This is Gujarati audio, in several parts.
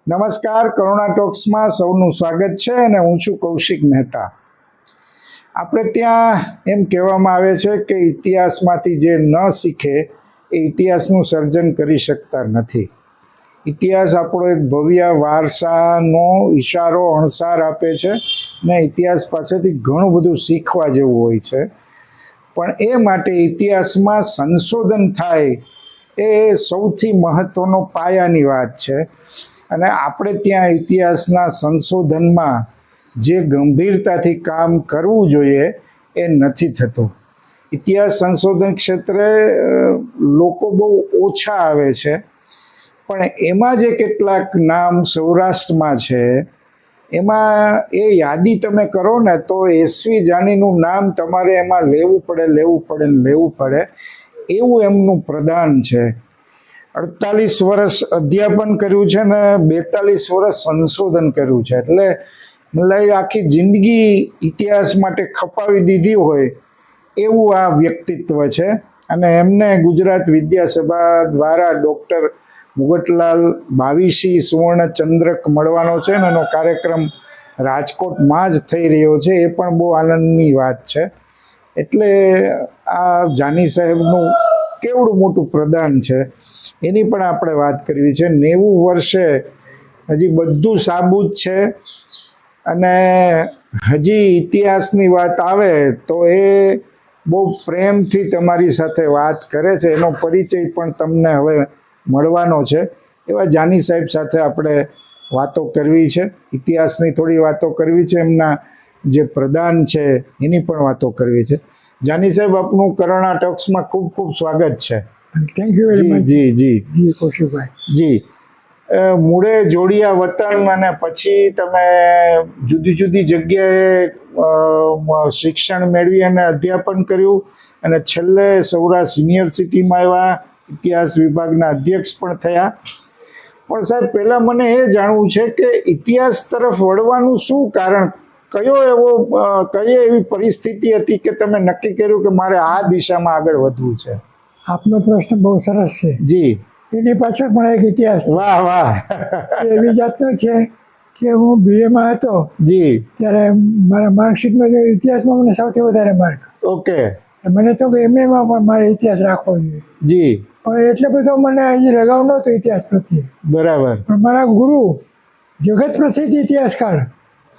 નમસ્કાર, કરુણા ટોક્સમાં સૌનું સ્વાગત છે અને હું છું કૌશિક મહેતા. આપણે ત્યાં એમ કહેવામાં આવે છે કે ઇતિહાસમાંથી જે ન શીખે એ ઇતિહાસનું સર્જન કરી શકતા નથી. ઇતિહાસ આપણો એક ભવ્ય વારસાનો ઇશારો અણસાર આપે છે ને ઇતિહાસ પાસેથી ઘણું બધું શીખવા જેવું હોય છે. પણ એ માટે ઇતિહાસમાં સંશોધન થાય એ સૌથી મહત્ત્વનો પાયાની વાત છે. અને આપણે ત્યાં ઇતિહાસના સંશોધનમાં જે ગંભીરતાથી કામ કરવું જોઈએ એ નથી થતું. ઇતિહાસ સંશોધન ક્ષેત્રે લોકો બહુ ઓછા આવે છે, પણ એમાં જે કેટલાક નામ સૌરાષ્ટ્રમાં છે એમાં એ યાદી તમે કરો ને તો એસવી જાનીનું નામ તમારે એમાં લેવું પડે એવું એમનું પ્રદાન છે. 48 વર્ષ અધ્યાપન કર્યું છે ને 42 વર્ષ સંશોધન કર્યું છે. એટલે મને આખી જિંદગી ઇતિહાસ માટે ખપાવી દીધી હોય એવું આ વ્યક્તિત્વ છે. અને એમને ગુજરાત વિદ્યાસભા દ્વારા ડૉક્ટર મુગટલાલ 22મી સુવર્ણચંદ્રક મળવાનો છે ને એનો કાર્યક્રમ રાજકોટમાં જ થઈ રહ્યો છે. એ પણ બહુ આનંદની વાત છે. એટલે આ જાની સાહેબનું કેવડું મોટું પ્રદાન છે એની પણ આપણે વાત કરવી છે. 90 વર્ષે હજી બધું સાબુત છે અને હજી ઇતિહાસની વાત આવે તો એ બહુ પ્રેમથી તમારી સાથે વાત કરે છે. એનો પરિચય પણ તમને હવે મળવાનો છે. એવા જાની સાહેબ સાથે આપણે વાતો કરવી છે, ઇતિહાસની થોડી વાતો કરવી છે, એમના જે પ્રદાન છે એની પણ વાતો કરવી છે. જાની સાહેબ, આપનું કરુણા ટોક્સમાં ખૂબ ખૂબ સ્વાગત છે. Thank you very much. જી કૌશિકભાઈ. જી, મૂળે જોડિયા વતન અને પછી તમે જુદી જુદી જગ્યાએ શિક્ષણ મેળવી અને અધ્યાપન કર્યું અને છેલ્લે સૌરાષ્ટ્ર યુનિવર્સિટીમાં આવ્યા, ઇતિહાસ વિભાગના અધ્યક્ષ પણ થયા. પણ સાહેબ, પહેલાં મને એ જાણવું છે કે ઇતિહાસ તરફ વળવાનું શું કારણ, કઈ એવી પરિસ્થિતિ હતી કે તમે નક્કી કર્યું કે મારે આ દિશામાં આગળ વધવું છે? આપનો પ્રશ્ન બહુ સરસ છે. જી. એની પાછળ પણ એક ઇતિહાસ છે. વાહ વાહ. એવી જાતનો છે કે હું બીએમાં હતો જી. ત્યારે મારા માર્કશીટમાં જે ઇતિહાસમાં મને સૌથી વધારે માર્ક. ઓકે. મને તો એમએમાં પણ મારે ઇતિહાસ રાખવો જોઈએ. જી. પણ એટલે બધો મને હજી લગાવ નહોતો ઇતિહાસ પ્રત્યે. બરાબર. પણ મારા ગુરુ, જગત પ્રસિદ્ધ ઇતિહાસકાર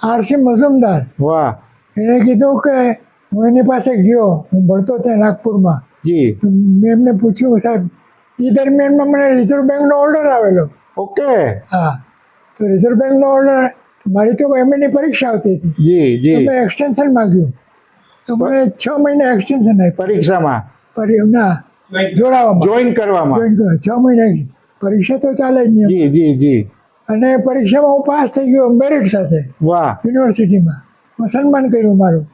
આરસી મઝુમદાર, વાહ, એણે કીધું કે હું એની પાસે ગયો, હું ભણતો ત્યાં નાગપુરમાં. જી. મેં એમને પૂછ્યું, સાહેબ એ દરમિયાનમાં મને રિઝર્વ બેંકનો ઓર્ડર આવેલો. ઓકે. હા, તો રિઝર્વ બેંકનો ઓર્ડર, મારી તો એમએની પરીક્ષા આવતી હતી. જી જી. મેં એક્સટેન્શન માંગ્યું તો મને 6 મહિના એક્સટેન્શન આપ્યું પરીક્ષામાં. ના, જોડાવામાં, જોઈન કરવામાં. 6 મહિના પરીક્ષા તો ચાલે જ નહીં. જી જી જી. અને પરીક્ષામાં હું પાસ થઈ ગયો મેરિટ સાથે. વાહ. યુનિવર્સિટીમાં સન્માન કર્યું મારું.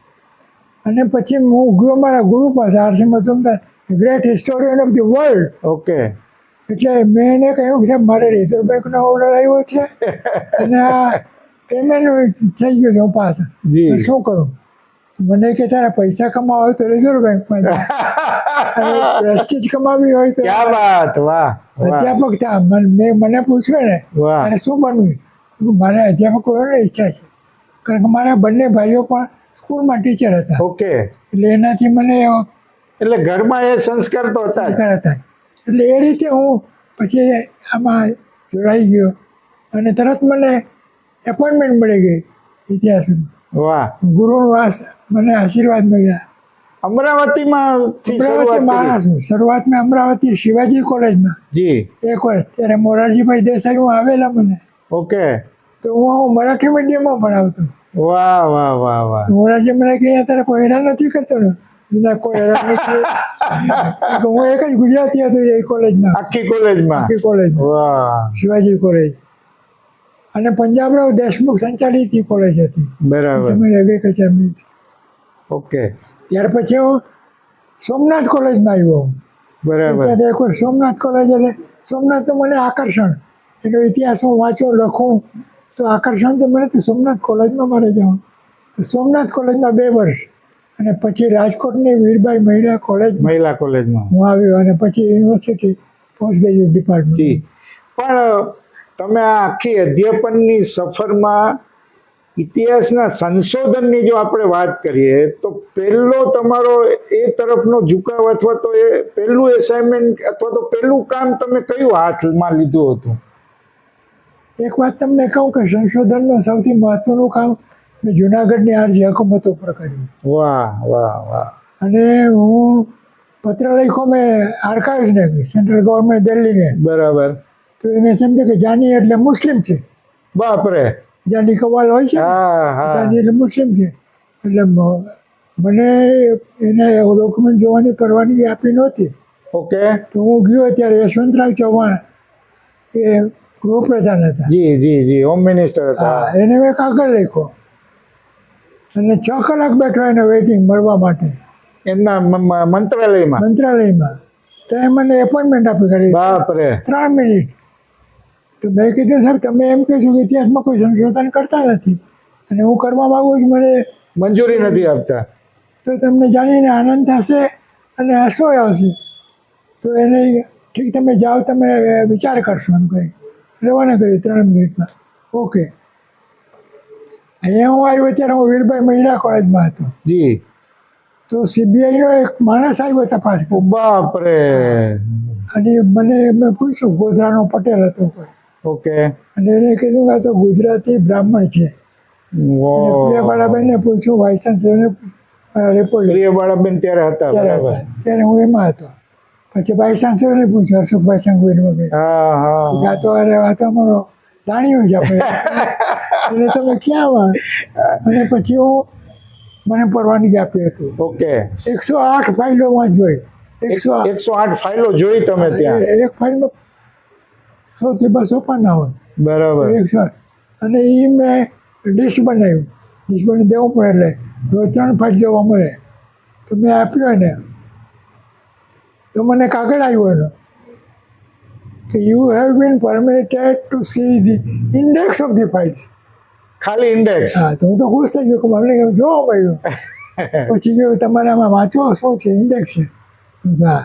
અને પછી હું ગયો મારા ગુરુ પાસે, R C Majumdar, great historian of the world. Okay. એટલે મેં એને કહ્યું કે મારે રિઝર્વ બેંકનો ઓર્ડર આવ્યો છે અને આ પેમેન્ટ થઈ ગયું છે, હું પાસ. શું કરું? મને કે તારા પૈસા કમાવા હોય તો રિઝર્વ બેંકમાં જા, અને પ્રેસ્ટીજ કમાવી હોય તો ક્યા વાત. વાહ. અધ્યાપક થા. મને પૂછ્યું ને અને શું બનવું, મારે અધ્યાપક કરવાની ઈચ્છા છે, કારણ કે મારા બંને ભાઈઓ પણ સ્કૂલમાં ટીચર હતા. ઓકે. એટલે એનાથી મને એટલે ઘરમાં એ સંસ્કાર તો હતા. એટલે એ રીતે હું પછી આમાં જોડાઈ ગયો અને તરત મને એપોઇન્ટમેન્ટ મળી ગઈ ઇતિહાસમાં. વાહ. ગુરુનો મને આશીર્વાદ મળ્યા. અમરાવતીમાં શરૂઆતમાં અમરાવતી શિવાજી કોલેજમાં. જી. 1 વર્ષ. ત્યારે મોરારજીભાઈ દેસાઈમાં આવેલા મને. ઓકે. તો હું મરાઠી મીડિયમમાં ભણાવતો. વાહ વાહ વાહ વાહ. મોરારજી મને કહે, તારે કોઈ હેરાન નથી કરતો ને? કોઈ હેરાન નથી. હું એક જ ગુજરાતી હતો એ કોલેજમાં. આખી કોલેજમાં. વાહ. શિવાજી કોલેજ. અને પંજાબરાવ દેશમુખ સંચાલિત કોલેજ હતી. બરાબર. એગ્રીકલ્ચરની. ઓકે. ત્યાર પછી હું સોમનાથ કોલેજમાં આવ્યો. બરાબર. એક વાર સોમનાથ કોલેજ, એટલે સોમનાથ તો મને આકર્ષણ, એનો ઇતિહાસ હું વાંચું લખું તો આકર્ષણ તો મને તો સોમનાથ કોલેજમાં મારે જવાનું. તો સોમનાથ કોલેજમાં 2 વર્ષ અને પછી રાજકોટની વીરબાઈ મહિલા કોલેજમાં હું આવ્યો અને પછી યુનિવર્સિટી પોસ્ટ ગ્રેજ્યુએટ ડિપાર્ટમેન્ટ. પણ તમે આ આખી અધ્યાપનની સફરમાં ઇતિહાસના સંશોધનની જો આપણે વાત કરીએ તો પહેલો તમારો એ તરફનો ઝુકાવ અથવા તો એ પહેલું એસાઇનમેન્ટ અથવા તો પહેલું કામ તમે કયું હાથમાં લીધું હતું? એક વાત તમને કહું કે સંશોધનનું સૌથી મહત્વનું કામ મેં જુનાગઢની આરજી હકુમતો પર કર્યું. વાહ વાહ વાહ. અને હું પત્ર લખ્યો મેં આર્કાઇવ્સને, સેન્ટ્રલ ગવર્મેન્ટ દિલ્હીને. બરાબર. તો એને સમજે કે જાની એટલે મુસ્લિમ છે. બાપરે. જાની કવાલ હોય છે, જાની એટલે મુસ્લિમ છે. એટલે મને એને ડોક્યુમેન્ટ જોવાની પરવાનગી આપી નહોતી. ઓકે. તો હું ગયો ત્યારે યશવંતરાવ ચૌહાણ એ ગૃહપ્રધાન હતા. જી જી જી, હોમ મિનિસ્ટર હતા. એને મેં કાગળ લખ્યો અને 6 કલાક બેઠો એને વેઇટિંગ મળવા માટે એમના મંત્રાલયમાં. તો એ મને એપોઇન્ટમેન્ટ આપી કરી. બાપરે. 3 મિનિટ. તો મેં કીધું સાહેબ તમે એમ કહો છો કે ઇતિહાસમાં કોઈ સંશોધન કરતા નથી અને હું કરવા માગું છું, મને મંજૂરી નથી આપતા, તો તમને જાણીને આનંદ થશે અને હસો આવશે. તો એને ઠીક તમે જાઓ, તમે વિચાર કરશો એમ કહી રવાના કર્યું 3 મિનિટમાં. ઓકે. અહીંયા હું આવ્યો ત્યારે હું વીરભાઈ મહિલા કોલેજમાં હતો. જી. તો સીબીઆઈનો એક માણસ આવ્યો તપાસ. બાપરે. અને મને મેં પૂછ્યું, ગોધરાનો પટેલ હતો કોઈ. ઓકે. અને એને કીધું કે આ તો ગુજરાતી બ્રાહ્મણ છે. પ્રિયાબાળાબેનને પૂછ્યું, વાઇસ ચાન્સલરને રિપોર્ટ. પ્રિયાબાળાબેન ત્યારે હું એમાં હતો. પછી વાઇસ ચાન્સલરને પૂછ્યું, હર્ષુભાઈ સંઘવી વગેરે. આ તો અરે આ તો અમારો જાણ્યું છે આપણે. એટલે તમે ક્યાં અને પછી હું મને પરવાનગી આપી હતી. ઓકે. 108 ફાઇલોમાં જોઈ. 108 ફાઇલો જોઈ તમે ત્યાં? એક ફાઇલમાં 100 થી 200 પાના હોય. બરાબર. 108. અને એ મેં લિસ્ટ બનાવ્યું. લિસ્ટ બની દેવું પડે એટલે રોજ 3 ફાઇલ જોવા મળે. તો મેં આપ્યો એને. તો મને કાગળ આવ્યો એનો કે you have been permitted to see the index of the files. ખાલી ઇન્ડેક્સ? હા. તો હું તો ખુશ થઈ ગયો કે મને જોવા મળ્યું. પછી કહ્યું તમારે આમાં વાંચો શું છે? ઇન્ડેક્સ છે. હા.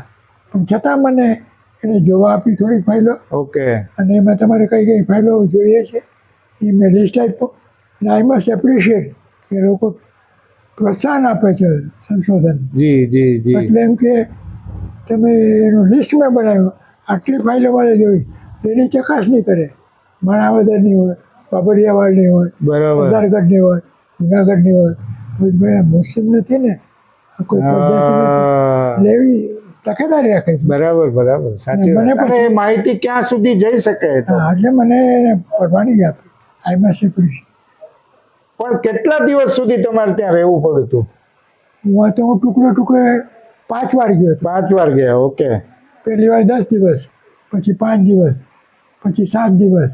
પણ છતાં મને એને જોવા આપી થોડીક ફાઇલો. ઓકે. અને એમાં તમારે કઈ કઈ ફાઇલો જોઈએ છે એ મેં લિસ્ટ આપ્યો. અને આઈ મસ્ટ એપ્રિશિએટ કે લોકો પ્રોત્સાહન આપે છે સંશોધન. જી જી જી. એટલે એમ કે તમે એનું લિસ્ટ મેં બનાવ્યું, આટલી ફાઇલો મારે જોઈ, એની ચકાસણી કરે. માણાવદરની હોય, બાબરિયાવાડની હોય, સરદારગઢની હોય, જુનાગઢની હોય. મુસ્લિમ નથી ને, કોઈ લેવી તકેદારી રાખે છે. બરાબર બરાબર, સાચી વાત. મને માહિતી ક્યાં સુધી જઈ શકે? એટલે મને પરવાનગી આપી. I must appreciate. પણ કેટલા દિવસ સુધી તમારે ત્યાં રહેવું પડ્યું હતું? હું ટુકડે 5 વાર ગયો. 5 વાર ગયા. ઓકે. પહેલી વાર 10 દિવસ, પછી 5 દિવસ, પછી 7 દિવસ,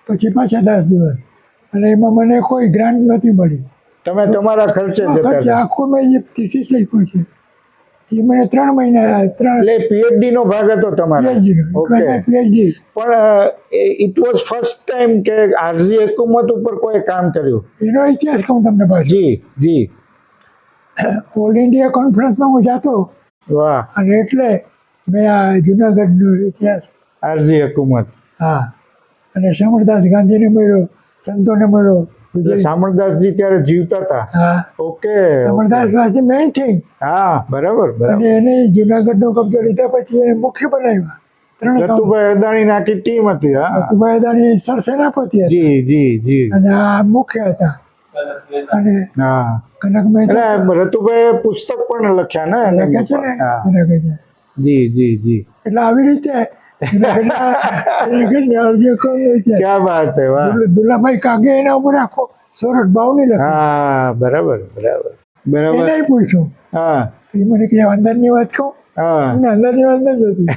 પછી પાછા 10 દિવસ. અને એમાં મને કોઈ ગ્રાન્ટ નથી મળી. તમે તમારા ખર્ચે આખો મેં જે થીસીસ લખ્યું છે એ મને 3 મહિના. એટલે પીએચડી નો ભાગ હતો તમારો? પીએચડી. પણ ઇટ વોઝ ફર્સ્ટ ટાઈમ કે આરજી હકુમત ઉપર કોઈ કામ કર્યું? એનો ઇતિહાસ કહું તમને પાછું. જી જી. ઓલ ઇન્ડિયા કોન્ફરન્સમાં હું જાતો. વાહ. અને એટલે મેં આ જુનાગઢનો ઇતિહાસ. આરજી હકુમત. હા. અને શામળદાસ ગાંધીને મળ્યો, સંતોને મળ્યો. શામળદાસજી ત્યારે જીવતા હતા? હા. Okay. Shamaldas was the main thing. હા, બરાબર બરાબર. અને એને જુનાગઢનો કબજો લીધા પછી એને મુખ્ય બનાવ્યા. રતુભાઈ અદાણીની આખી ટીમ હતી. રતુભાઈ અદાણી સરસેનાપતિ હતા. જી જી જી. અને આ મુખ્ય હતા. અને હા, કનક મહેતા. રતુભાઈએ પુસ્તક પણ લખ્યા ને? લખ્યા છે ને. જી જી જી. એટલે આવી રીતે ક્યાં વાત હે. વાહ. દુલાભાઈ કાગે એના ઉપર આખો સોરઠ બાવની લખી. હા, બરાબર બરાબર બરાબર. એને પૂછ્યું. હા. તો મને કે અંદરની વાત કહું. અંદરની વાત નથી હોતી.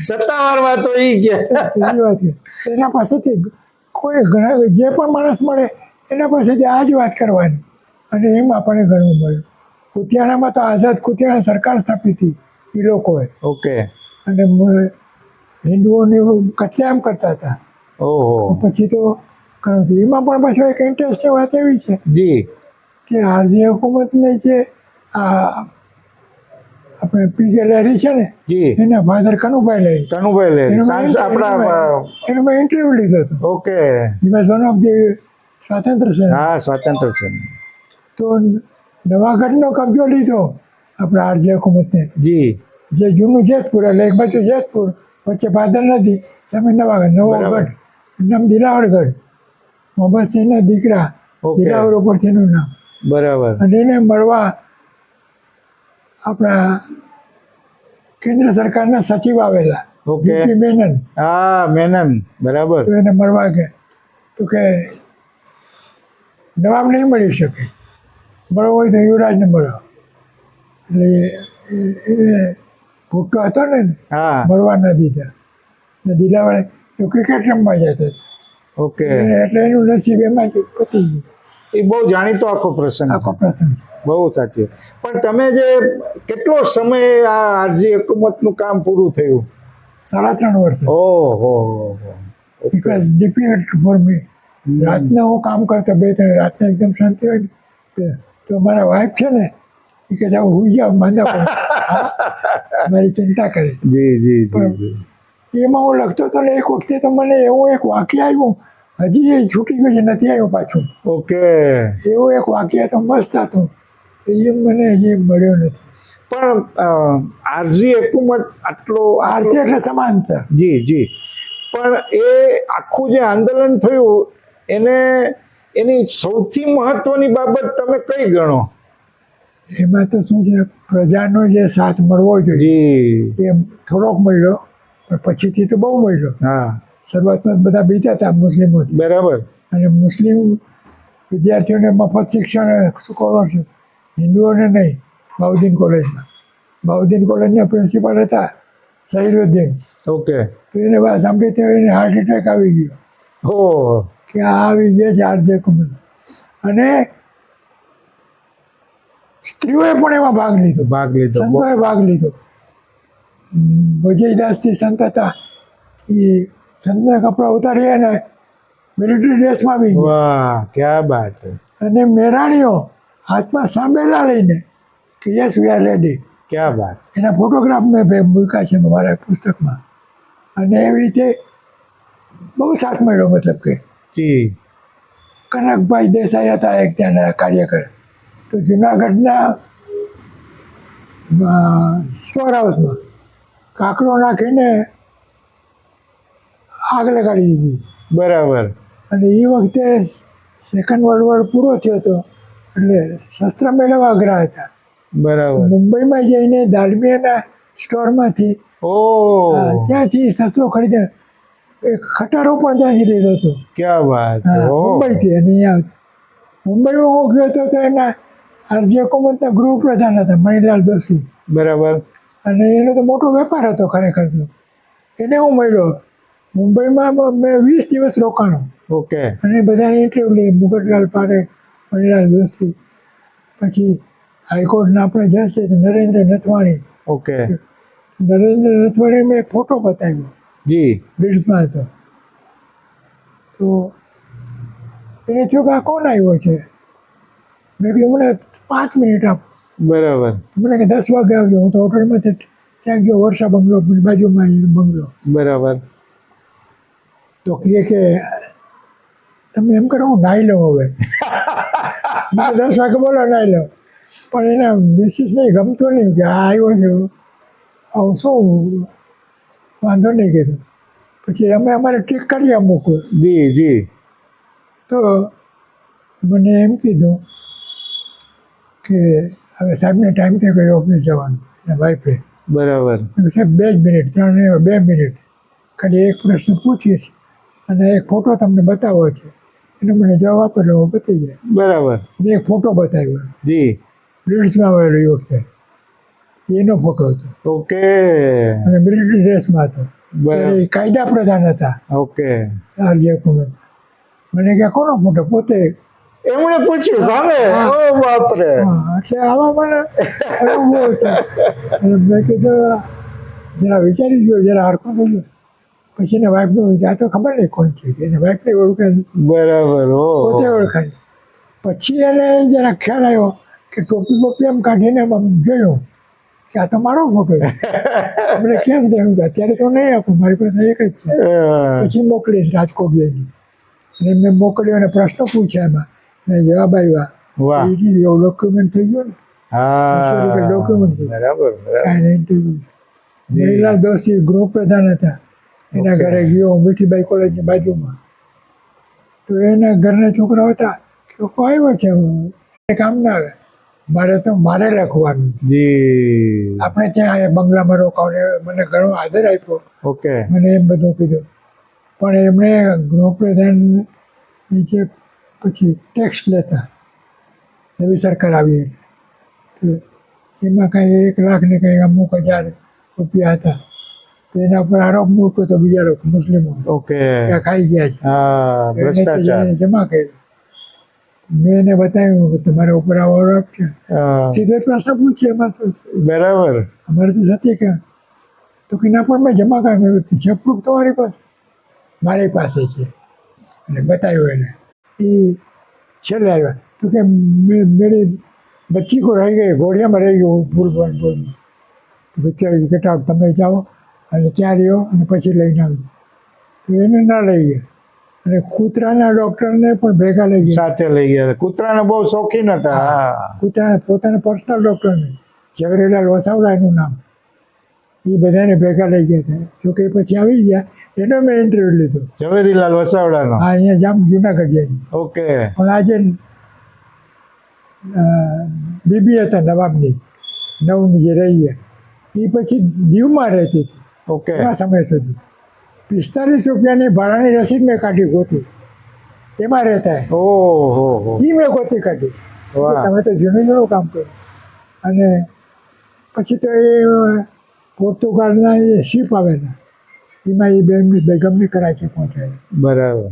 સત્તાવાર વાતો ઈ વાત એના પાસેથી કોઈ ઘણા જે પણ માણસ મળે એના પાસેથી આ જ વાત કરવાની. અને એમ આપણને ઘણું મળ્યું. કુતિયાણામાં તો આઝાદ કુતિયાણા સરકાર સ્થાપી હતી એ લોકોએ. ઓકે. અને હિન્દુઓને કતલેઆમ કરતા હતા. ઓહો. પછી તો ઘણું થયું. એમાં પણ પાછો એક ઇન્ટરેસ્ટિંગ વાત એવી છે જી કે આરજી હુકુમતને જે આ આપણે પીકે લહેરી છે ને જી એના ફાધર કનુભાઈ લહેરી કનુભાઈ લે એનો સાંસ આપણા એનો મેં ઇન્ટરવ્યુ લીધો હતો. Okay He was one of the સ્વાતંત્ર્ય સેના. હા સ્વાતંત્ર્ય છે તો નવાગઢનો કબજો લીધો આપણા આરજે હુકુમતને. જી જે જૂનું જેતપુર એટલે એક બાજુ જેતપુર વચ્ચે ભાદર નદી સામે નવાગઢ નવો બરાબર. ગઢ નામ દિલાવરગઢ મોહમ્મદસિંહના દીકરા ઓકે. દિલાવર ઉપરથી એનું નામ. બરાબર અને એને મળવા આપણા કેન્દ્ર સરકારના સચિવ આવેલા ઓકે વીપી મેનન. હા મેનન બરાબર તો એને મળવા કે તો કે નવાબ નહીં મળી શકે, મળવો હોય તો યુવરાજને મળો. એટલે એ ભૂટો હતો ને હા મળવા ન દીધા ને દિલાવરે તો ક્રિકેટ રમવા જતા ઓકે એટલે એનું નસીબ એમાં જ પતી ગયું. એ બહુ જાણીતો આખો પ્રસંગ છે આખો પ્રસંગ બહુ સાચી પણ તમે જે કેટલો સમય આ આરજી હુકુમતનું કામ પૂરું થયું 3.5 વર્ષ. ઓહો it was difficult for me. રાતના હું કામ કરતો 2-3 રાતના એકદમ શાંતિ હોય ને તો મારા વાઈફ છે ને એ કે જાઓ હુઈ જાઓ માંદા પડે. મારી ચિંતા કરે. જી જી જી જી એમાં હું લખતો હતો ને એક વખતે તો મને એવું એક વાક્ય આવ્યું હજી એ છૂટી ગયું છે નથી આવ્યું પાછું. ઓકે એવું એક વાક્ય તો મસ્ત હતું તો એ મને હજી મળ્યો નથી. પણ આરજી હુકુમત આટલો આરસી એટલે સમાનતા. જી જી પણ એ આખું જે આંદોલન થયું એને એની સૌથી મહત્વની બાબત તમે કઈ ગણો? એમાં તો શું છે પ્રજાનો જે સાથ મળવો જોઈએ જી એ થોડોક મળ્યો પણ પછીથી તો બહુ મળ્યો. હા શરૂઆતમાં બધા બીતા હતા મુસ્લિમોથી બરાબર અને મુસ્લિમ વિદ્યાર્થીઓને મફત શિક્ષણ સ્કોલરશીપ, હિન્દુઓને નહીં. બાઉદ્દીન કોલેજમાં બાઉદ્દીન કોલેજના પ્રિન્સિપાલ હતા સહીરુદ્દીન. ઓકે તો એને વાત સાંભળી તો એને હાર્ટ એટેક આવી ગયો હો કે આ આવી ગયા છે આરજે હુકુમત. અને સ્ત્રીઓએ પણ એમાં ભાગ લીધો, ભાગ લીધો સંતોએ ભાગ લીધો. વિજયદાસજી સંત હતા એ સંતના કપડાં ઉતારી અને મિલિટરી ડ્રેસમાં આવી ગયા. વાહ ક્યાં બાત છે અને મેરાણીઓ હાથમાં સાંભેલા લઈને કે યસ વી આર રેડી. ક્યાં બાત એના ફોટોગ્રાફ મેં મૂક્યા છે મારા પુસ્તકમાં. અને એવી રીતે બહુ સાથ મળ્યો. મતલબ કે જી કનકભાઈ દેસાઈ હતા એક ત્યાંના કાર્યકર. તો જુનાગઢના સ્ટોર હાઉસમાં કાંકરો નાખીને આગ લગાડી દીધી. બરાબર અને એ વખતે સેકન્ડ વર્લ્ડ વોર પૂરો થયો હતો એટલે શસ્ત્ર મેળવવા અઘરા હતા. બરાબર મુંબઈમાં જઈને દાલમિયાના સ્ટોરમાંથી ઓ ત્યાંથી શસ્ત્રો ખરીદ્યા. એક ખટારો પણ ત્યાંથી લીધો હતો. ક્યાં વાત મુંબઈથી. અને અહીંયા મુંબઈમાં હું ગયો હતો તો એના આરજી હુકુમતના ગૃહપ્રધાન હતા મણિલાલ દોશી. બરાબર અને એનો તો મોટો વેપાર હતો ખરેખર તો. એને હું મળ્યો મુંબઈમાં. મેં 20 દિવસ રોકાણો ઓકે અને બધાને ઇન્ટરવ્યૂ લઈ. મુગટલાલ પારેખ, મણિલાલ દોશી, પછી હાઈકોર્ટના આપણે જજ છે નરેન્દ્ર નથવાણી. ઓકે નરેન્દ્ર નથવાણી મેં એક ફોટો બતાવ્યો જી બ્રિટ્સમાં હતો. તો એને થયું કે આ કોણ આવ્યો છે. મેં કીધું મને 5 મિનિટ આપ. બરાબર મને કે 10 વાગે આવજો. હું તો હોટલમાંથી ત્યાં ગયો વર્ષા બંગલો બાજુમાં બંગલો. બરાબર તો કહે કે તમે એમ કરો હું નાહી લઉં હવે. મેં 10 વાગે બોલો નાહી લઉં. પણ એના મિસિસને ગમતું નહીં કે આ આવ્યો છે આવું શું વાંધો નહીં કીધું. પછી અમે અમારે ટીક કરી મૂકવું. જી જી તો મને એમ કીધું કે હવે સાહેબને ટાઈમ થઈ ગયો ઓફિસ જવાનું. એના વાઈફે બરાબર સાહેબ 2 જ મિનિટ 3 નહીં 2 મિનિટ ખાલી એક પ્રશ્ન પૂછીશ અને એક ફોટો તમને બતાવવો છે. એને મને જવાબ આપેલો બતાવી જાય. બરાબર મેં એક ફોટો બતાવ્યો જી બ્રિટ્સમાં આવેલો એ વખતે એનો ફોટો હતો. ઓકે અને મિલિટરી ડ્રેસમાં હતો. ત્યારે એ કાયદા પ્રધાન હતા ઓકે આરજે હુકુમત. મને કે કોનો ફોટો? પોતે. એમણે પૂછ્યું સામે ઓ બાપરે એટલે આવા મને અનુભવ હતો. અને મેં કીધું જરા વિચારી ગયો જરા હરખો થઈ ગયો. પછી એને વાઈફને આ તો ખબર નહીં કોણ છે. એને વાઈફને ઓળખાય બરાબર પોતે ઓળખાય. પછી એને જરા ખ્યાલ આવ્યો કે ટોપી બોપી એમ કાઢીને આમ જોયું કે આ તો મારો ફોટો છે. આપણે ક્યાં થયું કે અત્યારે તો નહીં આપું, મારી પાસે એક જ છે, પછી મોકલીશ રાજકોટ જઈને. અને મેં મોકલ્યો અને પ્રશ્નો પૂછ્યા એમાં અને જવાબ આવ્યા. એવું ડોક્યુમેન્ટ થઈ ગયું ને, ડોક્યુમેન્ટ થઈ ગયું. ઇન્ટરવ્યુ મણીલાલ દોશી ગૃહ પ્રધાન હતા, એના ઘરે ગયો મીઠીબાઈ કોલેજની બાજુમાં. તો એના ઘરના છોકરા હતા કે આવ્યો છે, કામ ના આવે, મારે લખવાનું. આપણે ત્યાં બંગલામાં રોકાવને મને ઘણો આદર આપ્યો. મને એમ બધું કીધું, પણ એમણે ગૃહપ્રધાન નીચે પછી ટેક્સ લેતા નવી સરકાર આવી એમાં કાંઈ 1 લાખ ને કંઈ અમુક હજાર રૂપિયા હતા. તો એના ઉપર આરોપ મૂક્યો તો બીજા લોકો મુસ્લિમો ખાઈ ગયા છે, જમા કર્યું. મેં એને બતાવ્યું કે તમારા ઉપર આવો આરોપ છે. સીધો પ્રશ્ન પૂછે એમાં શું બરાબર અમારે તો સત્ય કે તો કે ના પણ મેં જમા કર્યું. ચેકબુક તમારી પાસે? મારી પાસે છે. અને બતાવ્યું એને. એ છેલ્લે આવ્યા તો કે મેરી બચ્ચી કો રહી ગઈ, ઘોડિયામાં રહી ગયું ભૂલ. તો બચ્ચા કેટલા તમે જાઓ અને ત્યાં રહ્યો અને પછી લઈને આવજો. તો એને ના લઈ ગયા અને કૂતરાના ડૉક્ટરને પણ ભેગા લઈ ગયા, સાથે લઈ ગયા. કૂતરાને બહુ શોખીન હતા. કૂતરા પોતાના પર્સનલ ડૉક્ટરને, ઝવેરીલાલ વસાવડા એનું નામ, એ બધાને ભેગા લઈ ગયા હતા. જોકે પછી આવી ગયા, એનો મેં ઇન્ટરવ્યુ લીધો. ઝવેરીલાલ વસાવડાનો? હા, અહીંયા જુનાગઢ જઈને. પણ આજે બીબી હતા નવાબની, નવની જે રહી ગયા, એ પછી દીવમાં રહેતી હતી ઘણા સમય સુધી. 45 રૂપિયાની ભાડાની રસીદ મેં કાઢી ગોતી, એમાં રહેતા. એ મેં ગોતી કાઢી. તમે તો જૂનું કામ કર્યું. અને પછી તો એ પોર્તુગાલના એ શિપ આવેલા, એમાં એ બેગમની કરાચી પહોંચાડી. બરાબર.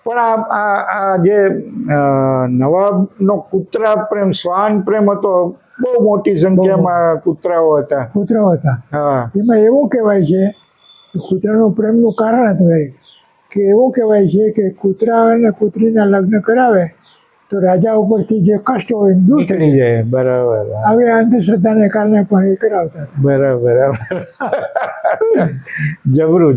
પણ આ જે નવાબનો કૂતરા પ્રેમ, શ્વાન પ્રેમ હતો, બહુ મોટી સંખ્યામાં કૂતરાઓ હતા. એમાં એવું કહેવાય છે કે કૂતરાનું પ્રેમનું કારણ હતું કે એવું કહેવાય છે કે કૂતરા અને કૂતરીના લગ્ન કરાવે તો રાજા ઉપરથી જે કષ્ટ હોય દૂર થઈ જાય. બરાબર. આવી અંધશ્રદ્ધાને કારણે પણ એ કરાવતા. બરાબર. જબરું.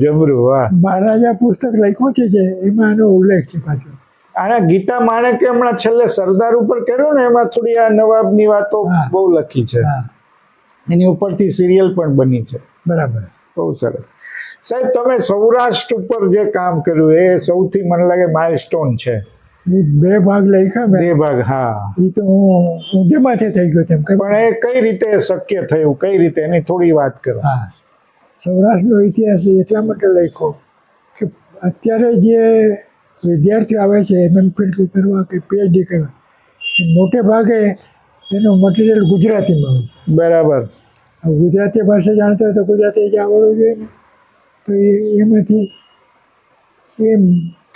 વાહ. મહારાજા પુસ્તક લખ્યું છે એમાં એનો ઉલ્લેખ છે પાછો. આના ગીતા માણેકે હમણાં છેલ્લે સરદાર ઉપર કર્યું ને, એમાં થોડી આ નવાબની વાતો બહુ લખી છે. એની ઉપરથી સિરિયલ પણ બની છે. બરાબર. બહુ સરસ. સાહેબ, તમે સૌરાષ્ટ્ર ઉપર જે કામ કર્યું એ સૌથી મને લાગે માઇલસ્ટોન છે. એ 2 ભાગ લખ્યા. 2 ભાગ. હા. એ તો ઊંધેમાંથી થઈ ગયો તેમ. પણ એ કઈ રીતે શક્ય થયું, કઈ રીતે, એની થોડી વાત કરો. હા, સૌરાષ્ટ્રનો ઇતિહાસ એટલા માટે લખ્યો કે અત્યારે જે વિદ્યાર્થીઓ આવે છે MPhil કરવા કે PhD કરવા, એ મોટે ભાગે એનું મટીરિયલ ગુજરાતીમાં હોય. બરાબર. ગુજરાતી ભાષા જાણતા હોય તો ગુજરાતી જ આવડવું જોઈએ ને. તો એમાંથી એમ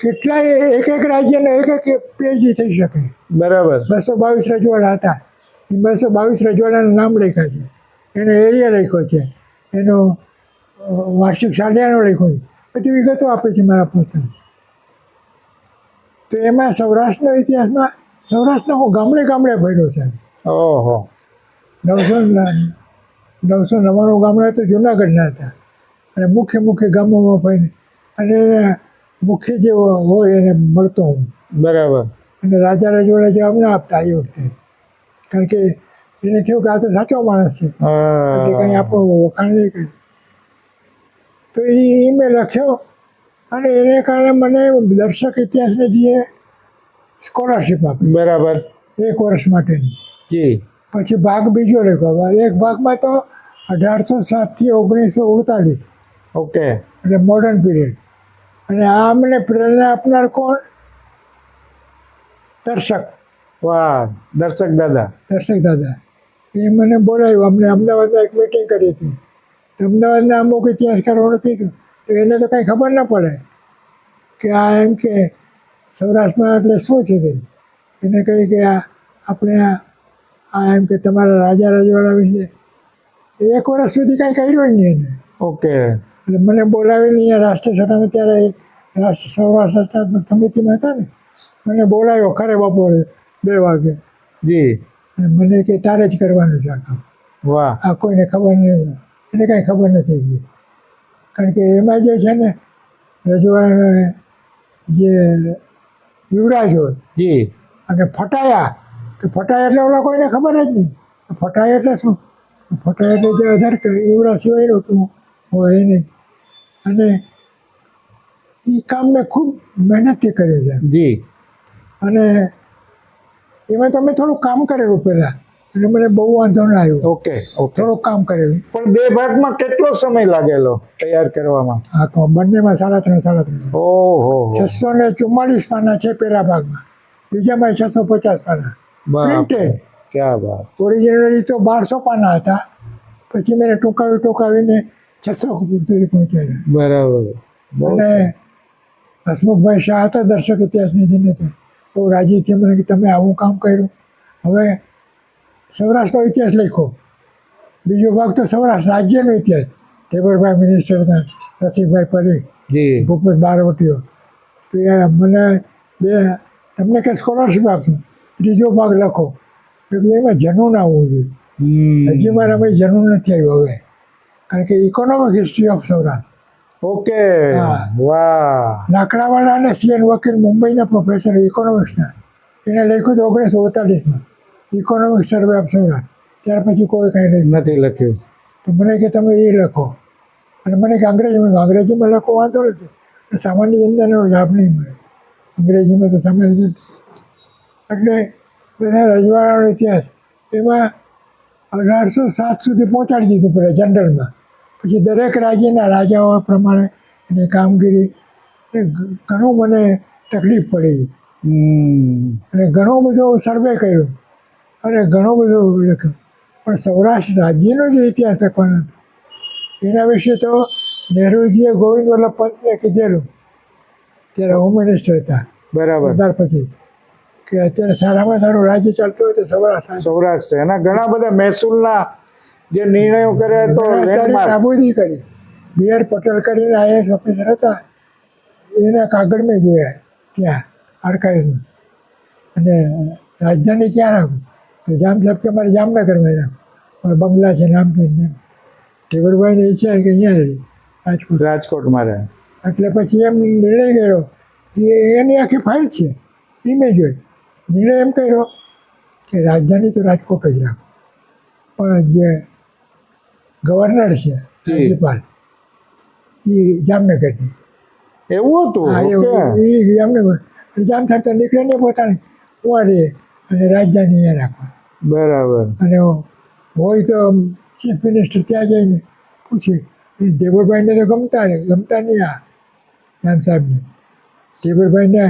કેટલાય એક રાજ્યનો એક PhD થઈ શકે. બરાબર. 222 રજવાડા હતા. એ 222 રજવાડાનું નામ લખ્યા છે, એનો એરિયા લખ્યો છે, એનો વાર્ષિક સાલિયાનો લખ્યો છે, બધી વિગતો આપે છે મારા પુસ્તક. તો એમાં સૌરાષ્ટ્રના ઇતિહાસમાં સૌરાષ્ટ્રનો ગામડે ભર્યો છે. 999 ગામડા તો જુનાગઢના હતા અને મુખ્ય ગામોમાં ફરીને અને એને મુખ્ય જે હોય એને મળતો હું. બરાબર. અને રાજા રજવાડા જવાબ ના આપતા એ વખતે, કારણ કે એને થયું કે આ તો સાચો માણસ છે, એટલે કંઈ આપણું વખાણ નહીં કર્યું. તો એ મેં લખ્યો અને એને કારણે મને દર્શક ઇતિહાસને જે સ્કોલરશીપ આપી. બરાબર. 1 વર્ષ માટેની. જી. પછી ભાગ બીજો લખ્યો. એક ભાગમાં તો 1807 થી 1948. એટલે મોડર્ન પીરિયડ. અને આ મને પ્રેરણા આપનાર કોણ? દર્શક. વાહ. દર્શક દાદા. એ મને બોલાવ્યું. અમને અમદાવાદમાં એક મિટિંગ કરી હતી. અમદાવાદના અમુક ઇતિહાસકારોને કીધું તો એને તો કંઈ ખબર ના પડે કે આ એમ કે સૌરાષ્ટ્રમાં એટલે શું છે. એને કહી કે આપણે આ એમ કે તમારા રાજા રજવાડા વિશે 1 વર્ષ સુધી કાંઈ કર્યું જ નહીં એને. એટલે મને બોલાવીને અહીંયા રાષ્ટ્રીય સભામાં ત્યારે સૌરાષ્ટ્ર સંસ્થાત્મક સમિતિમાં હતા ને, મને બોલાવ્યો ખરે બપોરે 2 વાગે. અને મને કે તારે જ કરવાનું છે આ કામ. વાહ. આ કોઈને ખબર નહીં, એને કાંઈ ખબર નથી ગઈ. કારણ કે એમાં જે છે ને રજવાડાના જે યુવરાજ હોય જી. અને ફટાયા, તો ફટાયા એટલે ઓલા કોઈને ખબર જ નહીં. ફટાયા એટલે શું? ફટાયા એટલે જે અધર યુવરાજ સિવાયનું હતું હોય એને. અને એ કામ મેં ખૂબ મહેનતથી કર્યું છે. જી. અને એમાં તો અમે થોડું કામ કરેલું પહેલાં, અને મને બહુ વાંધો ના આવ્યો. Okay okay. થોડુંક કામ કરેલું. પણ 2 ભાગમાં કેટલો સમય લાગેલો તૈયાર કરવામાં? હા, તો બંનેમાં 3.5 ઓહો. 644 પાના છે પહેલા ભાગમાં, બીજામાં 650 પાના પ્રિન્ટેડ. ક્યાં વાત. ઓરિજિનલી તો 1200 પાના હતા, પછી મેં ટૂંકાવીને 600 સુધી પહોંચ્યા. બરાબર. અને હસમુખભાઈ શાહ હતા દર્શક ઇતિહાસ નિધિને, તો રાજી થી મને કે તમે આવું કામ કર્યું. હવે સૌરાષ્ટ્રનો ઇતિહાસ લખ્યો, બીજો ભાગ તો સૌરાષ્ટ્ર રાજ્યનો ઇતિહાસ. ટેબરભાઈ મિનિસ્ટર હતા, રસિકભાઈ પરીખ, જી. ભૂપેશ બારવટીયો. તો એ મને તમને કે સ્કોલરશીપ આપશું, ત્રીજો ભાગ લખો. એટલે એમાં જનૂન આવવું જોઈએ. હજી મારામાં જનૂન નથી આવ્યું હવે, કારણ કે economic history of Saurashtra. Okay. વાહ. લાકડાવાળા અને સીએન વકીલ મુંબઈના પ્રોફેસર ઇકોનોમિક્સના, એને લખ્યું હતું 1948માં ઇકોનોમિક સર્વે ઓફ સૌરાષ્ટ્ર. ત્યાર પછી કોઈ કાંઈ નથી લખ્યું. તો મને કે તમે એ લખો, અને મને કે અંગ્રેજીમાં લખો વાંધો નથી, સામાન્ય જનતાનો લાભ નહીં મળે અંગ્રેજીમાં. તો સામાન્ય એટલે બધા રજવાડાનો ઇતિહાસ એમાં 1807 સુધી પહોંચાડી દીધું પહેલાં જનરલમાં. પછી દરેક રાજ્યના રાજાઓ પ્રમાણે એની કામગીરી ઘણું મને તકલીફ પડી. અને ઘણો બધો સર્વે કર્યો અને ઘણું બધું લખ્યું. પણ સૌરાષ્ટ્ર રાજ્યનો જે ઇતિહાસ લખવાનો હતો એના વિશે તો નહેરુજીએ ગોવિંદ વલ્લભ પંતને કીધેલું, ત્યારે હોમ મિનિસ્ટર હતા. બરાબર. સરદાર પછી કે અત્યારે સારામાં સારું રાજ્ય ચાલતું હોય તો સૌરાષ્ટ્ર. એના ઘણા બધા મહેસૂલના જે નિર્ણયો કર્યા તો નાબૂદી કરી. બી.આર. પટેલ કરીને આઈએએસ ઓફિસર હતા, એના કાગળ મેં જોયા ત્યાં આર્કાઇવમાં. અને રાજધાની ક્યાં રાખું? તો જામ સાહેબ કે મારે જામનગરમાં રાખું, પણ બંગલા છે નામ કે ટેબરભાઈની ઈચ્છા કે અહીંયા રાજકોટમાં રહે. એટલે પછી એમ નિર્ણય કર્યો કે એની આખી ફાઇલ છે, ઇમેજ હોય. નિર્ણય એમ કર્યો કે રાજધાની તો રાજકોટ જ રાખો, પણ જે ગવર્નર છે રાજ્યપાલ એ જામનગરની. એવું હતું? હા, એવું એ જામનગર. જામ સાહેબ તો નીકળે ને પોતાની કુંવારી અને રાજધાની અહીંયા રાખવા. બરાબર. અને હોય તો ચીફ મિનિસ્ટર ત્યાં જઈને પૂછી. દેવરભાઈને તો ગમતા નહીં આ જામ સાહેબને. દેવરભાઈને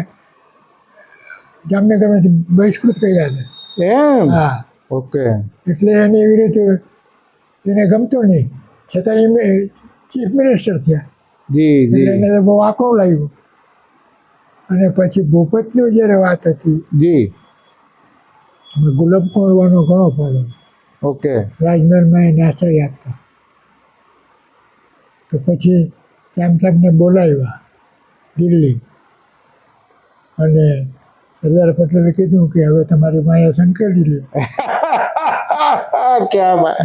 જામનગરમાંથી બહિષ્કૃત કર્યા હતા. એમ? હા. ઓકે. એટલે એની વિરુદ્ધ એને ગમતું નહીં, છતાં એ ચીફ મિનિસ્ટર થયા. જી જી. એને તો બહુ આકરું લાગ્યું. અને પછી ભૂપતની જ્યારે વાત હતી, જી, ગુલાબ કુંવરવાનો ઘણો ફાળો. ઓકે. રાજમહેલમાં એને આશ્રય આપતા. તો પછી જામ સાહેબને બોલાવ્યા દિલ્હી, અને સરદાર પટેલે કીધું કે હવે તમારી માયા સંકેલી લે. ક્યાં વાત.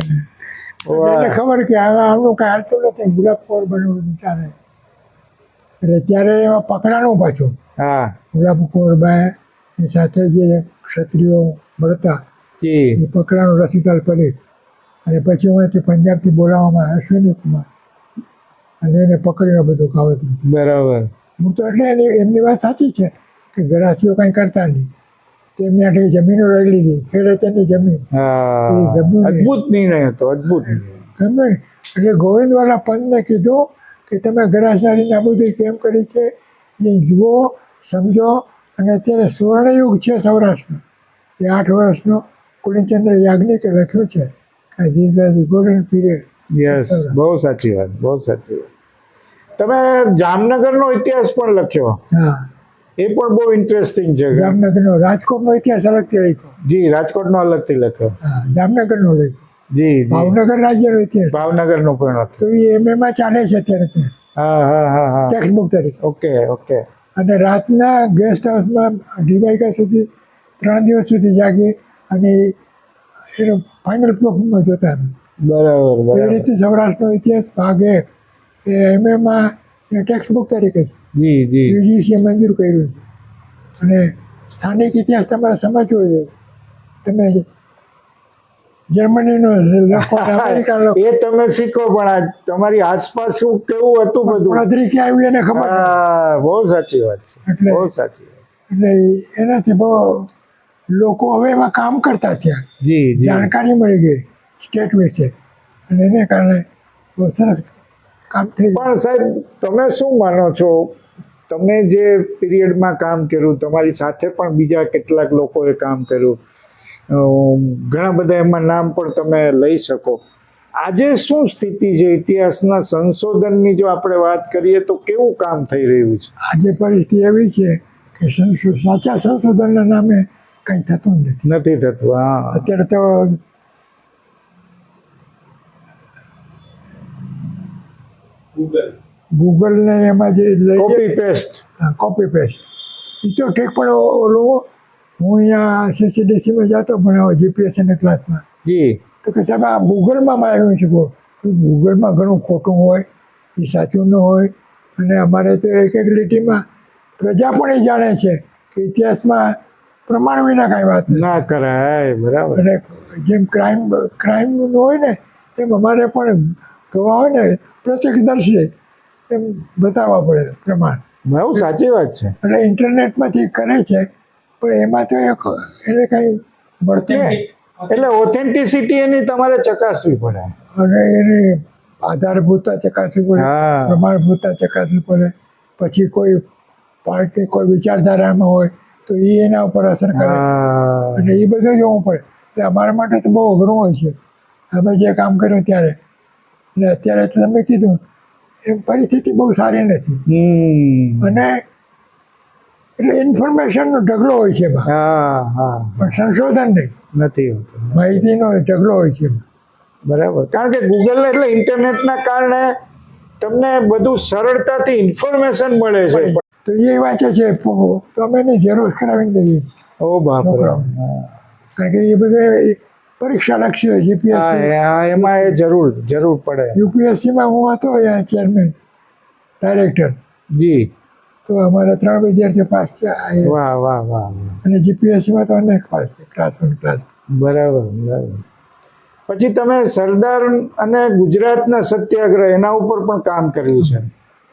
એને ખબર કે આમનું કાંઈ હાલતું નથી, ગુલાબ કુંવર બનવું ચાલે. એટલે ત્યારે એમાં પકડાનું પાછું. હા. ગુલાબ કુંવરબાઈ સાથે જે ક્ષત્રિયો મળતા એ પકડાનું રસિકલાલ પરીખ. અને પછી અહીંથી પંજાબથી બોલાવવામાં અશ્વિની કુમાર, અને એને પકડીને બધું કાવતું. બરાબર. હું તો એટલે એમની વાત સાચી છે કે ગરાસીઓ કાંઈ કરતા નહીં, તો એમની આટલી જમીનો લઈ લીધી, ખેડૂતોની જમીન. અદ્ભુત નિર્ણય હતો, અદ્ભુત. ગમે એટલે ગોવિંદવાલા પંતને કીધું કે તમે ગરાસાની નાબૂદી કેમ કરી છે એ જુઓ, સમજો. અને અત્યારે સુવર્ણયુગ છે સૌરાષ્ટ્રનો, એ 8 વર્ષનો કુલીનચંદ્ર યાજ્ઞિકે લખ્યું છે કે this was the golden period. Yes, બહુ સાચી વાત, બહુ સાચી વાત. તમે જામનગરનો ઇતિહાસ પણ લખ્યો. હા, એ પણ બહુ ઇન્ટરેસ્ટિંગ છે. જામનગરનો, રાજકોટનો ઇતિહાસ અલગથી લખ્યો. જી, રાજકોટનો અલગથી લખ્યો. હા, જામનગરનો લખ્યો. જી, ભાવનગર રાજ્યનો ઇતિહાસ. ભાવનગરનો પણ લખ્યો. તો એ એમએમાં ચાલે છે અત્યારે. હા હા હા હા. ટેક્સ્ટ બુક તરીકે. Okay okay. અને રાતના ગેસ્ટ હાઉસમાં 2 વાગ્યા સુધી 3 દિવસ સુધી જાગી અને એનો ફાઇનલ પ્રૂફમાં જોતા હતા. બરાબર એ બરાબર. રીતે સૌરાષ્ટ્રનો ઇતિહાસ ભાગ 1 એ એમએમાં ટેક્સ્ટ બુક તરીકે છે. જી જી. યુજીસીએ મંજૂર કર્યું છે. અને સ્થાનિક ઇતિહાસ તમારે સમજવો જોઈએ. તમે જર્મનીનો લખો, અમેરિકા લખો, એ તમે શીખો, પણ આ તમારી આસપાસ શું કેવું હતું બધું. પડદરી ક્યાં આવી એને ખબર નથી. હા, બહુ સાચી વાત છે, એટલે- બહુ સાચી વાત. એટલે એનાથી બહુ લોકો હવે એમાં કામ કરતા થયા, જી જી. જાણકારી મળી ગઈ સ્ટેટ વિશે, અને એને કારણે બહુ સરસ કામ થઈ ગયું. પણ સાહેબ, તમે શું માનો છો, તમે જે પીરિયડમાં કામ કર્યું, તમારી સાથે પણ બીજા કેટલાક લોકોએ કામ કર્યું, ઘણા બધા એમાં નામ પણ તમે લઈ શકો. આજે શું સ્થિતિ છે ઇતિહાસના સંશોધનની? જો આપણે વાત કરીએ તો કેવું કામ થઈ રહ્યું છે? આજે પરિસ્થિતિ એવી છે કે સાચા સંશોધનના નામે કંઈ થતું નથી. નથી થતું. હા, અત્યારે તો ગૂગલ ને એમાં જે કોપી પેસ્ટ. કોપી પેસ્ટ એ તો ઠીક, પણ ઓલું હું અહીંયા CCDCમાં જતો ભણાવો જીપીએસસીના ક્લાસમાં, જી. તો કે સાહેબ આ ગૂગલમાં આવ્યું છે. ગૂગલમાં ઘણું ખોટું હોય, એ સાચું ન હોય. અને અમારે તો એક એક લીટીમાં પ્રજા પણ એ જાણે છે કે ઇતિહાસમાં પ્રમાણ વિના કાંઈ વાત નથી. ના કરાય. બરાબર. અને જેમ ક્રાઇમ હોય ને, એમ અમારે પણ ગવાહ હોય ને પ્રત્યક્ષદર્શી એમ બતાવવા પડે પ્રમાણ. બહુ સાચી વાત છે. એટલે ઇન્ટરનેટમાંથી કરે છે, પણ એમાં તો એને કંઈ મળતું નથી. એટલે ઓથેન્ટિસિટી એની તમારે ચકાસવી પડે. અને એની આધારભૂતતા ચકાસવી પડે, હા. પ્રમાણભૂતતા ચકાસવી પડે. પછી કોઈ પાર્ટી કોઈ વિચારધારામાં હોય તો એ એના ઉપર અસર કરે, હા. અને એ બધું જોવું પડે. એટલે અમારા માટે તો બહુ અઘરું હોય છે અમે જે કામ કર્યું ત્યારે. એટલે અત્યારે તો તમે કીધું એમ પરિસ્થિતિ બહુ સારી નથી. અને એટલે ઇન્ફોર્મેશનનો ઢગલો હોય છે એમાં, હા હા. પણ સંશોધન નહીં, નથી હોતું. માહિતીનો ઢગલો હોય છે એમાં. બરાબર. કારણ કે ગૂગલ એટલે ઇન્ટરનેટના કારણે તમને બધું સરળતાથી ઇન્ફોર્મેશન મળે છે. તો એ વાંચે છે તો અમે એને ઝેરોક્ષ કરાવીને દઈએ છીએ ઓ બાપ રે. છોકરાઓને. કારણ કે એ બધે પરીક્ષા લક્ષી હોય. જીપીએસસી હા, એમાં એ જરૂર પડે. યુપીએસસીમાં હું હતો અહીંયા ચેરમેન ડાયરેક્ટર, જી. તો અમારા 3 વિદ્યાર્થીઓ પાસ થયા. વાહ વાહ વાહ. અને જીપીએસસીમાં તો અનેક પાસ થયા, ક્લાસ 1 ક્લાસ. બરાબર બરાબર. પછી તમે સરદાર અને ગુજરાતના સત્યાગ્રહ એના ઉપર પણ કામ કર્યું છે.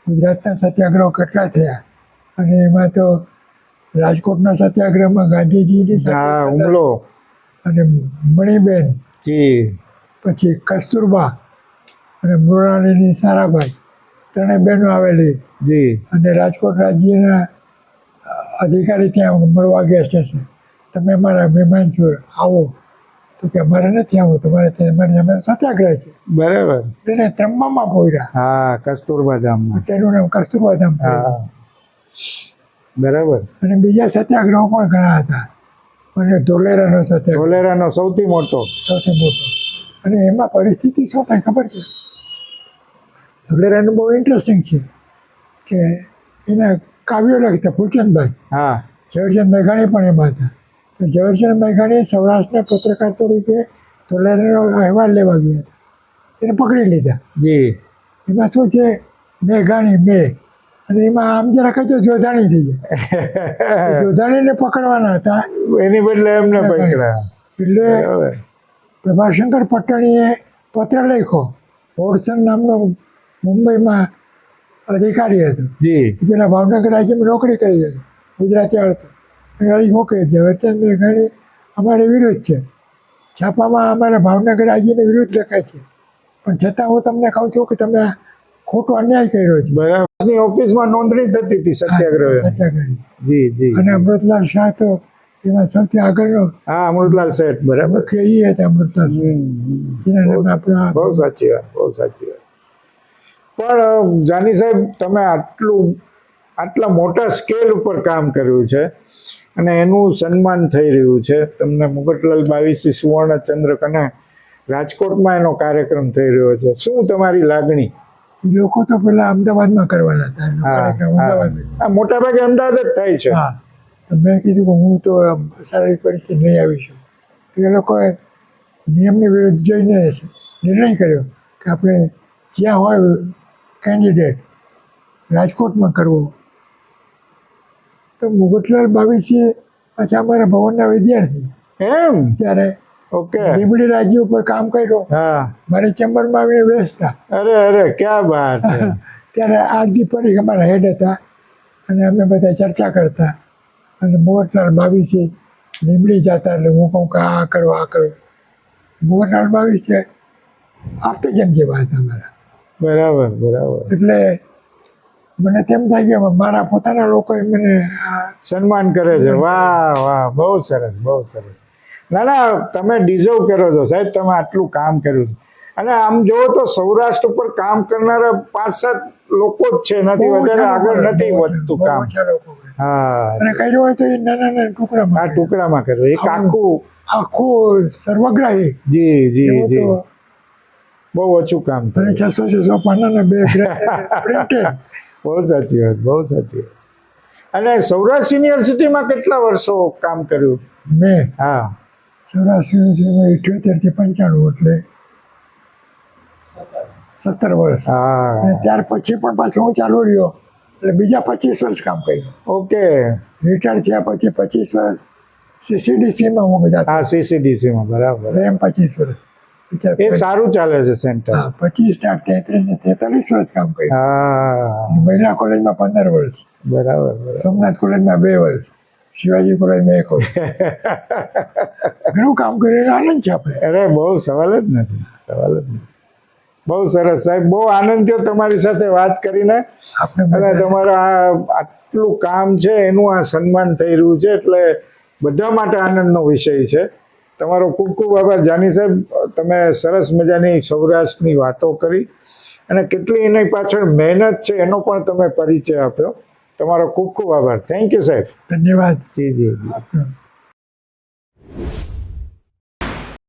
ગુજરાતના સત્યાગ્રહો કેટલા થયા, અને એમાં તો રાજકોટના સત્યાગ્રહમાં ગાંધીજીની હા, સાથે હુમલો. અને મણિબેન, જી પછી કસ્તુરબા અને મૃણાલિની સારાભાઈ, 3 બહેનો આવેલી. જી. અને રાજકોટ રાજ્યના અધિકારી ત્યાં મળવા ગયા સ્ટેશન, તમે અમારા મહેમાન છો, આવો. તો કે અમારે નથી આવું, તમારે ત્યાં અમે સત્યાગ્રહ છે. બરાબર. એને ત્રંબામાં પોર્યા. હા, કસ્તુરબા ધામમાં. તેનું નામ કસ્તુરબા ધામ હા, પડ્યું. બરાબર. અને બીજા સત્યાગ્રહો પણ ઘણા હતા. અને ધોલેરાનો સત્યાગ્રહ ધોલેરાનો સૌથી મોટો. સૌથી મોટો. અને એમાં પરિસ્થિતિ શું થાય ખબર છે? ધોલેરાનું બહુ ઇન્ટરેસ્ટિંગ છે કે એના કાવ્યો લખતા ફૂલચંદભાઈ, હા. ઝવેરચંદ મેઘાણી પણ એમાં હતા. તો ઝવેરચંદ મેઘાણી સૌરાષ્ટ્રના પત્રકાર તરીકે ધોલેરાનો અહેવાલ લેવા ગયા હતા. એને પકડી લીધા. જી. એમાં શું છે, મેઘાણી અને એમાં આમ જરા કહે તો જોધાણી થઈ જાય. જોધાણીને પકડવાના હતા, એની બદલે એમને પકડ્યા. એટલે બરાબર. પ્રભાશંકર પટ્ટણીએ પત્ર લખ્યો. હોડસન નામનો મુંબઈમાં અધિકારી હતો. જી. પેલા ભાવનગર રાજ્યમાં નોકરી કરી હતી, ગુજરાતી આવતો. શું કહે, ઝવેરચંદ મેઘાણી અમારે વિરુદ્ધ છે, છાપામાં અમારે ભાવનગર રાજ્યને વિરુદ્ધ લખાય છે, પણ છતાં હું તમને કહું છું કે તમે ખોટો અન્યાય કર્યો છે. બરાબર. ઓફિસમાં નોંધણી થતી હતી સત્યાગ્રહ. સત્યાગ્રહ. જી જી. અને અમૃતલાલ શાહ તો એમાં સૌથી આગળનો હા, અમૃતલાલ શેઠ. બરાબર. મુખ્ય એ હતા અમૃતલાલ શાહ. જેના નામે આપણે બહુ સાચી વાત, બહુ સાચી વાત. પણ જાની સાહેબ, તમે આટલા મોટા સ્કેલ ઉપર કામ કર્યું છે અને એનું સન્માન થઈ રહ્યું છે. તમને મુગટલાલ 22 સુવર્ણ ચંદ્રક અને રાજકોટમાં એનો કાર્યક્રમ થઈ રહ્યો છે. શું તમારી લાગણી? લોકો તો પેલા અમદાવાદમાં કરવાના હતા એનો કાર્યક્રમ, અમદાવાદમાં. હા, મોટા ભાગે અમદાવાદ જ થાય છે. હા, તો મેં કીધું કે હું તો શારીરિક પરિસ્થિતિ નહીં આવી શકું. તો એ લોકોએ નિયમની વિરુદ્ધ જઈને નિર્ણય કર્યો કે આપણે જ્યાં હોય કેન્ડિડેટ રાજકોટમાં કરવો. તો મુગટલાલ બાવીસીએ પાછા અમારા ભવનના વિદ્યાર્થી એમ ત્યારે ઓકે લીંબડી રાજ્ય ઉપર કામ કર્યું. હા મારી ચેમ્બરમાં આવીને બેસતા. અરે ક્યાં વાત છે. ત્યારે આરજી પરીખ અમારા હેડ હતા અને અમે બધા ચર્ચા કરતા અને મુગટલાલ બાવીસી લીંબડી જતા એટલે હું કહું કે આ કરો આ કરો. મુગટલાલ બાવીસે આર્ટિઝન જેવા હતા મારા. બરાબર એટલે મને તેમ થાય કે મારા પોતાના લોકોએ મને સન્માન કરે છે. વાહ બહુ સરસ. ના તમે ડિઝર્વ કરો છો સાહેબ, તમે આટલું કામ કર્યું છે. અને આમ જોવો તો સૌરાષ્ટ્ર ઉપર કામ કરનારા 5-7 લોકો જ છે, નથી વધારે આગળ નથી વધતું કામ. હા અને કર્યું હોય તો એ નાના ટુકડામાં કર્યું એક આખું સર્વગ્રાહી. જી બહુ ઓછું કામ અને થયું. 600 પાનાના 2 પ્રિન્ટેડ. બહુ સાચી વાત. અને સૌરાષ્ટ્ર યુનિવર્સિટીમાં કેટલા વર્ષો કામ કર્યું? મેં હા સૌરાષ્ટ્ર યુનિવર્સિટીમાં 78 થી 95 એટલે 17 વર્ષ. હા અને ત્યાર પછી પણ પાછો હું ચાલુ રહ્યો એટલે બીજા 25 વર્ષ કામ કર્યું. ઓકે. રિટાયર થયા પછી 25 વર્ષ CCDCમાં હું બધા. હા CCDCમાં બરાબર. એમ 25 વર્ષ. એ સારું ચાલે છે સેન્ટર. 25 43 વર્ષ કામ કર્યું. હા મહિલા કોલેજમાં 15 વર્ષ. બરાબર. સોમનાથ કોલેજમાં 2 વર્ષ. શિવાજી કોલેજમાં 1 વર્ષ. ઘણું કામ કર્યું. આનંદ છે આપણે. અરે બહુ સવાલ જ નથી. બહુ સરસ સાહેબ, બહુ આનંદ થયો તમારી સાથે વાત કરીને. અને તમારા આટલું કામ છે એનું આ સન્માન થઈ રહ્યું છે એટલે બધા માટે આનંદનો વિષય છે. તમારો ખૂબ ખૂબ આભાર જાની સાહેબ. તમે સરસ મજાની સૌરાષ્ટ્રની વાતો કરી અને કેટલી એની પાછળ મહેનત છે એનો પણ તમે પરિચય આપ્યો. તમારો ખૂબ ખૂબ આભાર. થેન્ક યુ સાહેબ. ધન્યવાદ. જી.